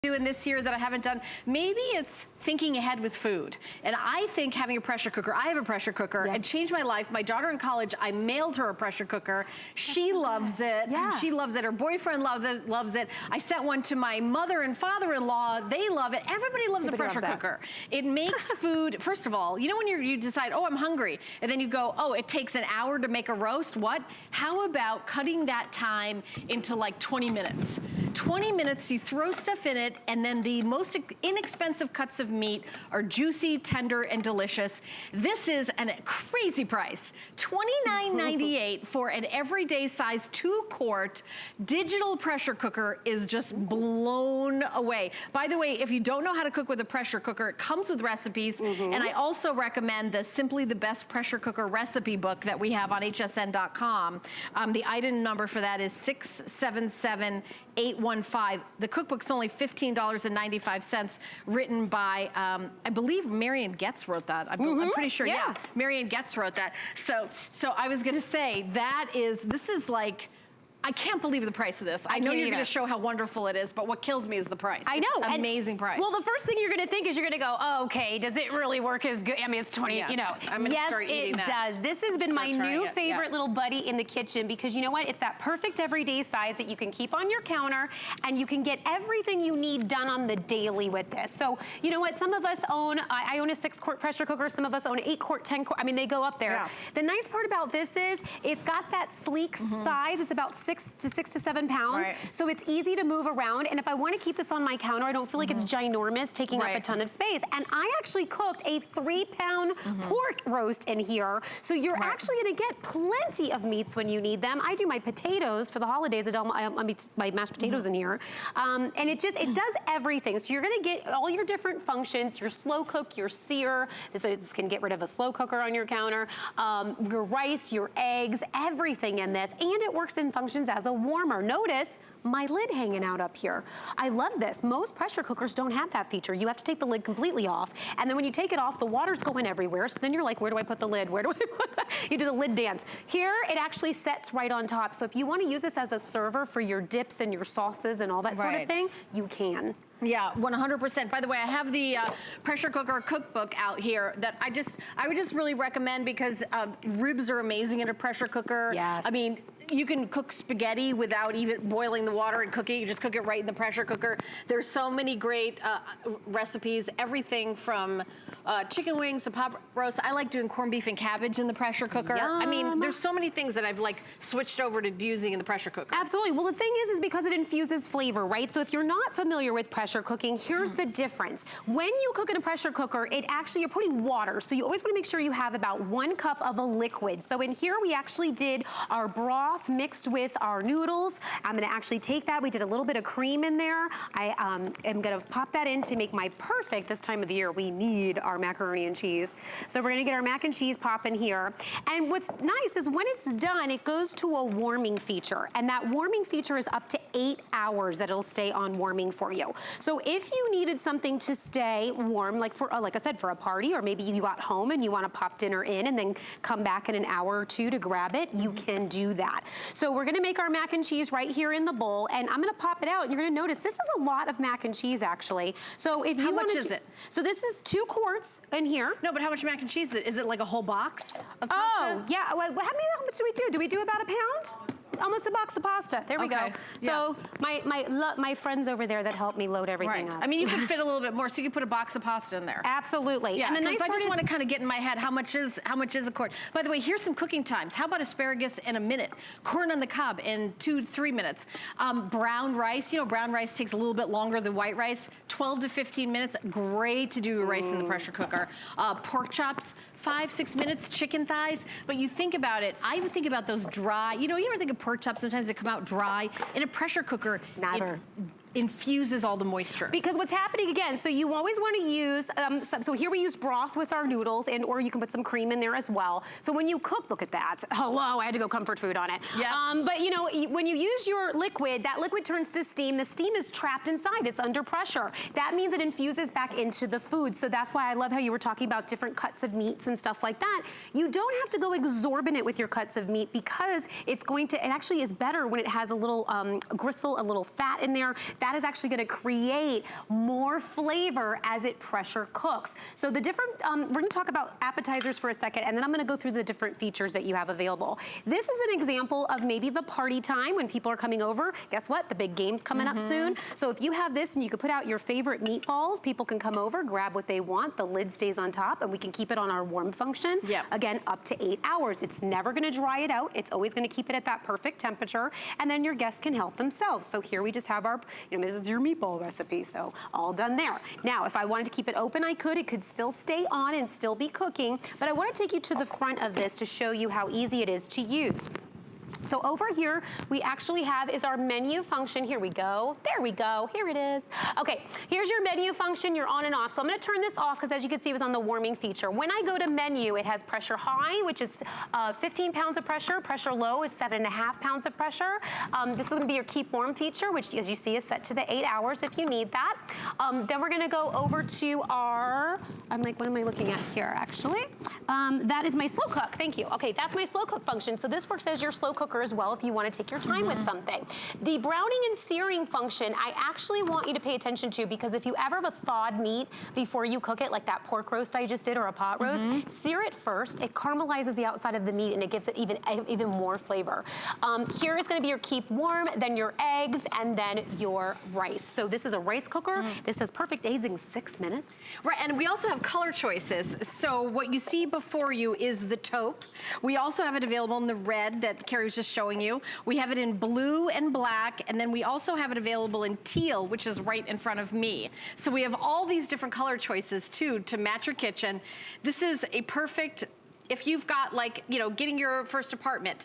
doing this year that I haven't done. Maybe it's thinking ahead with food. And I think having a pressure cooker, I have a pressure cooker, and changed my life. My daughter in college, I mailed her a pressure cooker. She loves it. Yeah. She loves it. Her boyfriend loves it. I sent one to my mother and father-in-law. They love it. Everybody loves a pressure cooker. It makes food, first of all, you know when you decide, oh, I'm hungry, and then you go, oh, it takes an hour to make a roast? What? How about cutting that time into like 20 minutes? 20 minutes, you throw stuff in it, and then the most inexpensive cuts of meat are juicy, tender, and delicious. This is a crazy price. $29.98 for an everyday size 2-quart digital pressure cooker is just blown away. By the way, if you don't know how to cook with a pressure cooker, it comes with recipes, and I also recommend the Simply the Best Pressure Cooker recipe book that we have on hsn.com. The item number for that is 677815. The cookbook's only $15.95, written by, I believe Marian Getz wrote that. I'm pretty sure, yeah. Marian Getz wrote that. So I was gonna say, this is like, I can't believe the price of this. I know you're gonna show how wonderful it is, but what kills me is the price. I know. It's amazing price. Well, the first thing you're gonna think is you're gonna go, oh, okay, does it really work as good? I mean, it's 20, yes. you know. I'm gonna start eating that. Yes, it does. This has been my new favorite little buddy in the kitchen, because you know what? It's that perfect everyday size that you can keep on your counter, and you can get everything you need done on the daily with this. So, you know what? Some of us own, I own a 6-quart pressure cooker. Some of us own 8-quart, 10-quart. I mean, they go up there. Yeah. The nice part about this is it's got that sleek size. It's about 6 to 7 pounds. Right. So it's easy to move around. And if I want to keep this on my counter, I don't feel like it's ginormous, taking up a ton of space. And I actually cooked a 3-pound pork roast in here. So you're actually going to get plenty of meats when you need them. I do my potatoes for the holidays. I make my mashed potatoes in here. And it does everything. So you're going to get all your different functions, your slow cook, your sear. This can get rid of a slow cooker on your counter. Your rice, your eggs, everything in this. And it works and functions as a warmer. Notice my lid hanging out up here. I love this. Most pressure cookers don't have that feature. You have to take the lid completely off, and then when you take it off, the water's going everywhere, so then you're like, where do I put the lid? Where do I put that? You do the lid dance. Here, it actually sets right on top, so if you want to use this as a server for your dips and your sauces and all that sort of thing, you can. Yeah, 100%. By the way, I have the pressure cooker cookbook out here that I would just really recommend, because ribs are amazing in a pressure cooker. Yes. I mean, you can cook spaghetti without even boiling the water and cook it. You just cook it right in the pressure cooker. There's so many great recipes, everything from chicken wings to pot roast. I like doing corned beef and cabbage in the pressure cooker. Yum. I mean, there's so many things that I've like switched over to using in the pressure cooker. Absolutely. Well, the thing is because it infuses flavor, right? So if you're not familiar with pressure cooking, here's the difference. When you cook in a pressure cooker, you're putting water. So you always want to make sure you have about 1 cup of a liquid. So in here, we actually did our broth mixed with our noodles. I'm gonna actually take that. We did a little bit of cream in there. I am gonna pop that in to make my perfect, this time of the year, we need our macaroni and cheese. So we're gonna get our mac and cheese popping here. And what's nice is when it's done, it goes to a warming feature. And that warming feature is up to 8 hours that it'll stay on warming for you. So if you needed something to stay warm, like I said, for a party, or maybe you got home and you wanna pop dinner in and then come back in an hour or two to grab it, you can do that. So we're gonna make our mac and cheese right here in the bowl, and I'm gonna pop it out, and you're gonna notice this is a lot of mac and cheese, actually. So if you want to— How much is it? So this is 2 quarts in here. No, but how much mac and cheese is it? Is it like a whole box of pasta? Oh, yeah. Well, how much do we do? Do we do about a pound? Almost a box of pasta. There we go. So my friends over there that help me load everything up. I mean, you can fit a little bit more, so you can put a box of pasta in there. Absolutely. Yeah, because I just want to kind of get in my head how much is a quart. By the way, here's some cooking times. How about asparagus in a minute? Corn on the cob in 2 to 3 minutes. Brown rice, you know, brown rice takes a little bit longer than white rice. 12 to 15 minutes. Great to do your rice in the pressure cooker. Pork chops, 5-6 minutes. Chicken thighs. But you think about it, I would think about those dry, you know, you ever think of pork chops, sometimes they come out dry. In a pressure cooker, never. infuses all the moisture. Because what's happening again, so you always want to use, so here we use broth with our noodles, or you can put some cream in there as well. So when you cook, look at that. Hello, I had to go comfort food on it. Yeah. But you know, when you use your liquid, that liquid turns to steam. The steam is trapped inside, it's under pressure. That means it infuses back into the food. So that's why I love how you were talking about different cuts of meats and stuff like that. You don't have to go exorbitant with your cuts of meat because it's going to, it actually is better when it has a little gristle, a little fat in there. that is actually gonna create more flavor as it pressure cooks. So the different, we're gonna talk about appetizers for a second, and then I'm gonna go through the different features that you have available. This is an example of maybe the party time when people are coming over. Guess what? The big game's coming up soon. So if you have this and you could put out your favorite meatballs, people can come over, grab what they want, the lid stays on top, and we can keep it on our warm function. Again, up to 8 hours. It's never gonna dry it out. It's always gonna keep it at that perfect temperature, and then your guests can help themselves. So here we just have our, this is your meatball recipe, so all done there. Now, if I wanted to keep it open, I could. It could still stay on and still be cooking, but I wanna take you to the front of this to show you how easy it is to use. So over here, we actually have is our menu function. Here we go. There we go. Here it is. Okay, here's your menu function. You're on and off. So I'm going to turn this off because as you can see, it was on the warming feature. When I go to menu, it has pressure high, which is 15 pounds of pressure. Pressure low is 7.5 pounds of pressure. This is going to be your keep warm feature, which as you see is set to the 8 hours if you need that. Then we're going to go over to our, I'm like, what am I looking at here actually? That is my slow cook. Thank you. Okay, that's my slow cook function. So this works as your slow cooker as well if you want to take your time with something. The browning and searing function, I actually want you to pay attention to because if you ever have a thawed meat before you cook it, like that pork roast I just did or a pot roast, sear it first. It caramelizes the outside of the meat and it gives it even more flavor. Here is going to be your keep warm, then your eggs, and then your rice. So this is a rice cooker. This does perfect eggs in 6 minutes. Right, and we also have color choices. So what you see before you is the taupe. We also have it available in the red that Carrie was just showing you. We have it in blue and black, and then we also have it available in teal, which is right in front of me. So we have all these different color choices too to match your kitchen. This is a perfect, if you've got like, getting your first apartment,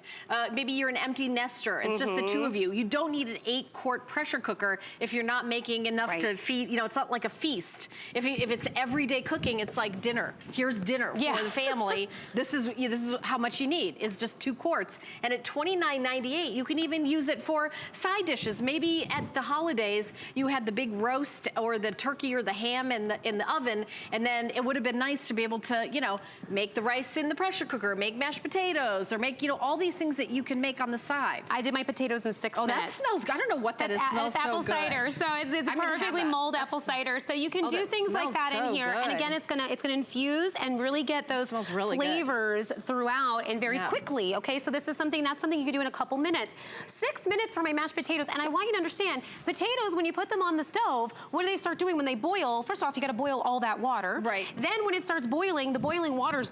maybe you're an empty nester, it's just the two of you. You don't need an 8-quart pressure cooker if you're not making enough to feed, it's not like a feast. If it's everyday cooking, it's like dinner. Here's dinner for the family. This is how much you need. It's just 2 quarts. And at $29.98, you can even use it for side dishes. Maybe at the holidays, you had the big roast or the turkey or the ham in the oven, and then it would have been nice to be able to, make the rice in the pressure cooker, make mashed potatoes, or make, all these things that you can make on the side. I did my potatoes in 6 minutes. That smells, I don't know what that is. Smells apple so good. cider, so it's perfectly mulled apple cider. So you can do things like that in here. And again, it's gonna infuse and really get those flavors throughout and very quickly, okay? So that's something you can do in a couple minutes. 6 minutes for my mashed potatoes, and I want you to understand, potatoes, when you put them on the stove, what do they start doing when they boil? First off, you gotta boil all that water. Right. Then when it starts boiling, the boiling water's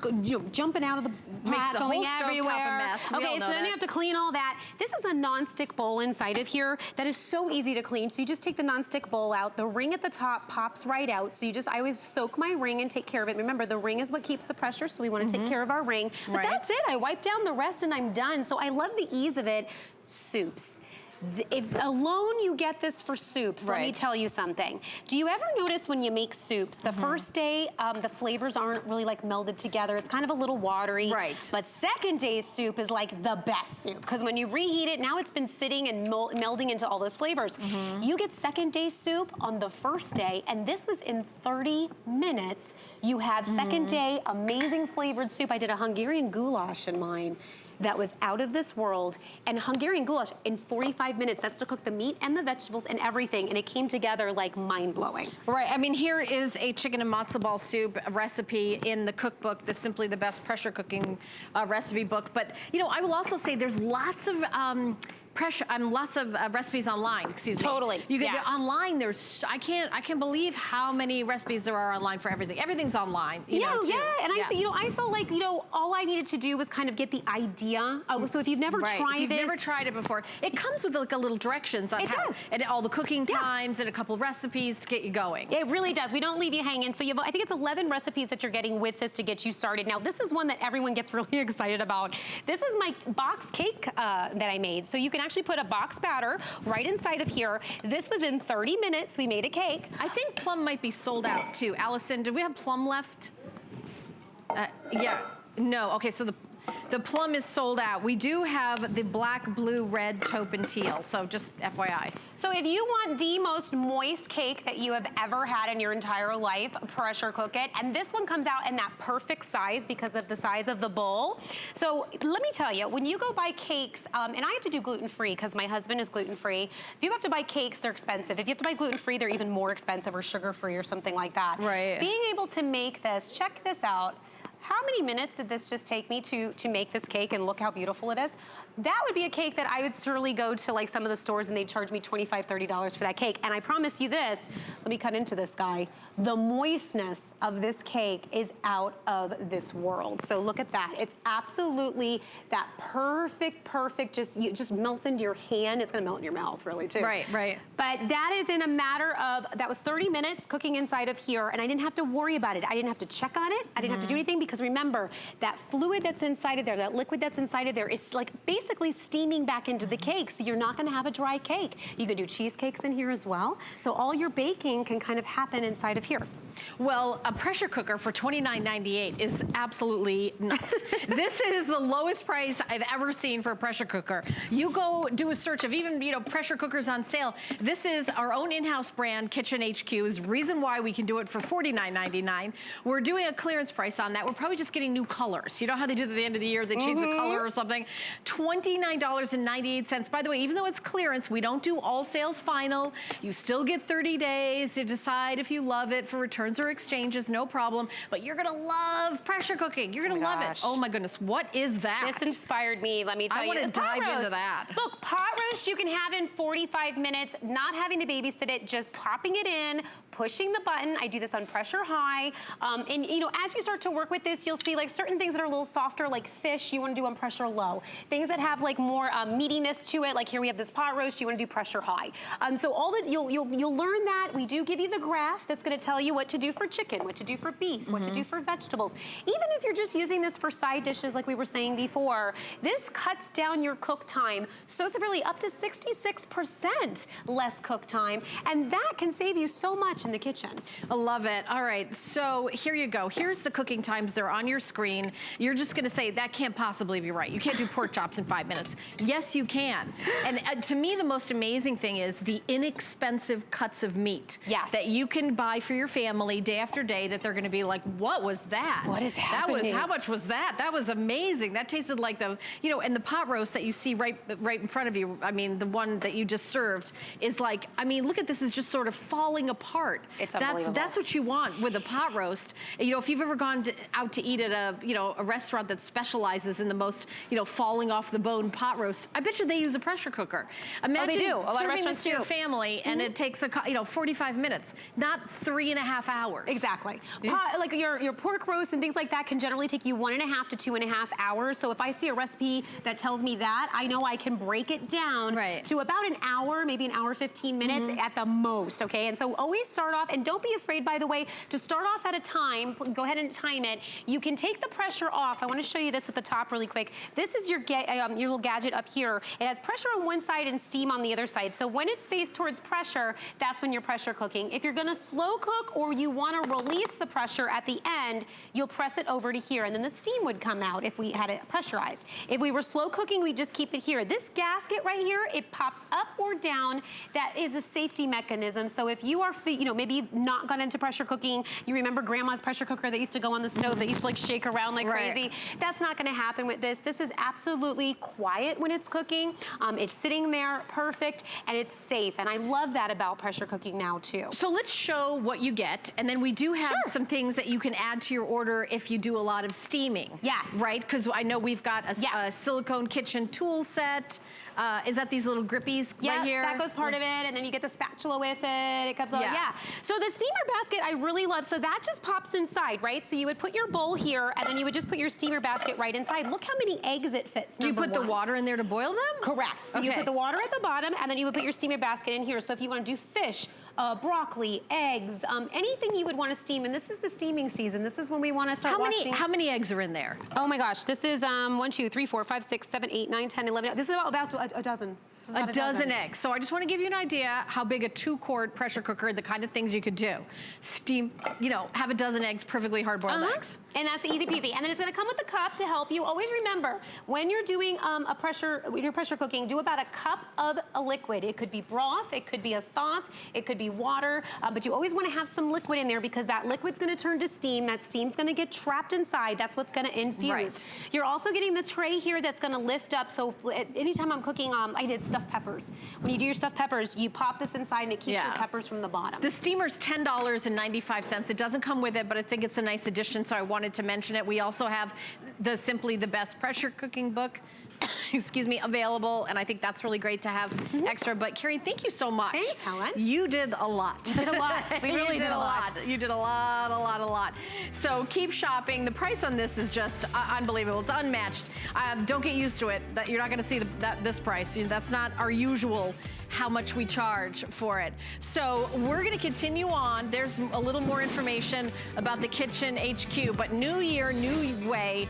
jumping out of the pot, going everywhere. Mess. Okay, so then you have to clean all that. This is a non-stick bowl inside of here that is so easy to clean. So you just take the non-stick bowl out. The ring at the top pops right out. So I always soak my ring and take care of it. Remember, the ring is what keeps the pressure, so we want to take care of our ring. But that's it. I wipe down the rest and I'm done. So I love the ease of it. Soups. If alone you get this for soups, let me tell you something. Do you ever notice when you make soups, the first day, the flavors aren't really like melded together. It's kind of a little watery. Right. But second day's soup is like the best soup because when you reheat it, now it's been sitting and melding into all those flavors. You get second day soup on the first day, and this was in 30 minutes. You have second day amazing flavored soup. I did a Hungarian goulash in mine that was out of this world, and Hungarian goulash in 45 minutes. That's to cook the meat and the vegetables and everything, and it came together like mind-blowing. Right, I mean, here is a chicken and matzo ball soup recipe in the cookbook, the Simply the Best Pressure Cooking recipe book. But, I will also say there's lots of lots of recipes online, excuse me. Totally, you get online, there's, I can't believe how many recipes there are online for everything. Everything's online, and I felt like, all I needed to do was kind of get the idea. So if you've never tried this. If you've never tried it before, it comes with like a little directions on how, and all the cooking times and a couple recipes to get you going. It really does. We don't leave you hanging. So you have, I think it's 11 recipes that you're getting with this to get you started. Now, this is one that everyone gets really excited about. This is my box cake that I made. So you can actually put a box batter right inside of here. This was in 30 minutes. We made a cake. I think plum might be sold out too. Allison, do we have plum left? Yeah. No. Okay, so The plum is sold out. We do have the black, blue, red, taupe, and teal, so just FYI. So if you want the most moist cake that you have ever had in your entire life, pressure cook it. And this one comes out in that perfect size because of the size of the bowl. So let me tell you, when you go buy cakes, and I have to do gluten-free because my husband is gluten-free. If you have to buy cakes, they're expensive. If you have to buy gluten-free, they're even more expensive, or sugar-free or something like that. Right. Being able to make this, check this out. How many minutes did this just take me to make this cake, and look how beautiful it is? That would be a cake that I would surely go to like some of the stores and they'd charge me $25, $30 for that cake. And I promise you this, let me cut into this guy. The moistness of this cake is out of this world. So look at that. It's absolutely that perfect, it just melts into your hand. It's gonna melt in your mouth really too. Right, right. But that is in a matter of, that was 30 minutes cooking inside of here, and I didn't have to worry about it. I didn't have to check on it. I didn't have to do anything, because remember, that fluid that's inside of there, that liquid that's inside of there is like basically steaming back into the cake, so you're not gonna have a dry cake. You could do cheesecakes in here as well. So all your baking can kind of happen inside of here. Well, a pressure cooker for $29.98 is absolutely nuts. This is the lowest price I've ever seen for a pressure cooker. You go do a search of even, pressure cookers on sale. This is our own in-house brand, Kitchen HQ's reason why we can do it for $49.99. We're doing a clearance price on that. We're probably just getting new colors. You know how they do at the end of the year, they change the color or something? $29.98. By the way, even though it's clearance, we don't do all sales final. You still get 30 days to decide if you love it for returns or exchanges, no problem. But you're gonna love pressure cooking. You're gonna love it. Oh my goodness, what is that? This inspired me, let me tell you. I want to dive into that. Look, pot roast you can have in 45 minutes, not having to babysit it, just popping it in, pushing the button. I do this on pressure high. And as you start to work with this, you'll see like certain things that are a little softer, like fish, you want to do on pressure low. Things that have like more meatiness to it, like here we have this pot roast, you want to do pressure high. So all that you'll learn that. We do give you the graph that's going to tell you what to do for chicken, what to do for beef, what to do for vegetables. Even if you're just using this for side dishes, like we were saying before, this cuts down your cook time so severely, up to 66% less cook time, and that can save you so much in the kitchen. I love it. All right, so here you go. Here's the cooking times. They're on your screen. You're just gonna say, that can't possibly be right. You can't do pork chops in 5 minutes. Yes, you can. And to me, the most amazing thing is the inexpensive cuts of meat that you can buy for your family day after day, that they're gonna be like, what was that? What is happening? How much was that? That was amazing. That tasted like the, and the pot roast that you see right in front of you, I mean, the one that you just served is like, I mean, look at this, is just sort of falling apart. It's unbelievable. That's what you want with a pot roast. If you've ever gone out to eat at a restaurant that specializes in the most, falling off the bone pot roast, I bet you they use a pressure cooker. Imagine serving this to your family and it takes 45 minutes, not 3.5 hours. Exactly. Like your pork roast and things like that can generally take you 1.5 to 2.5 hours. So if I see a recipe that tells me that, I know I can break it down to about an hour, maybe an hour 15 minutes at the most, okay? And so always start off, and don't be afraid, by the way, to start off at a time. Go ahead and time it. You can take the pressure off. I want to show you this at the top really quick. This is your little gadget up here. It has pressure on one side and steam on the other side. So when it's faced towards pressure, that's when you're pressure cooking. If you're gonna slow cook or you want to release the pressure at the end, you'll press it over to here, and then the steam would come out if we had it pressurized. If we were slow cooking, we just keep it here. This gasket right here, it pops up or down. That is a safety mechanism. So if you are, maybe you've not gone into pressure cooking, you remember grandma's pressure cooker that used to go on the stove that used to like shake around like crazy. That's not gonna happen with this. This is absolutely quiet when it's cooking. It's sitting there perfect, and it's safe. And I love that about pressure cooking now too. So let's show what you get, and then we do have some things that you can add to your order if you do a lot of steaming. Yes. Right? Because I know we've got a silicone kitchen tool set. Is that these little grippies right here? Yeah, that goes part of it, and then you get the spatula with it. It comes out, So the steamer basket I really love. So that just pops inside, right? So you would put your bowl here, and then you would just put your steamer basket right inside. Look how many eggs it fits. Do you put the water in there to boil them? Correct. So you put the water at the bottom, and then you would put your steamer basket in here. So if you want to do fish, broccoli, eggs, anything you would want to steam, and this is the steaming season. This is when we want to start washing. How many eggs are in there? Oh my gosh, this is 1, 2, 3, 4, 5, 6, 7, 8, 9, 10, 11. This is about a dozen. A dozen eggs. So I just want to give you an idea how big a 2-quart pressure cooker, the kind of things you could do. Steam, you know, have a dozen eggs, perfectly hard-boiled eggs. And that's easy peasy. And then it's gonna come with a cup to help you. Always remember, when you're doing when you're pressure cooking, do about a cup of a liquid. It could be broth, it could be a sauce, it could be water, but you always wanna have some liquid in there because that liquid's gonna turn to steam. That steam's gonna get trapped inside. That's what's gonna infuse. Right. You're also getting the tray here that's gonna lift up. So anytime I'm cooking, I did stuffed peppers. When you do your stuffed peppers, you pop this inside and it keeps your peppers from the bottom. The steamer's $10.95. It doesn't come with it, but I think it's a nice addition, so I wanted to mention it. We also have the Simply the Best pressure cooking book, excuse me, available, and I think that's really great to have extra. But Carrie, thank you so much. Thanks, Helen. You did a lot. We did a lot. We really did a lot. You did a lot. So keep shopping. The price on this is just unbelievable. It's unmatched. Don't get used to it. You're not going to see this price. That's not our usual how much we charge for it. So we're going to continue on. There's a little more information about the Kitchen HQ, but new year, new way.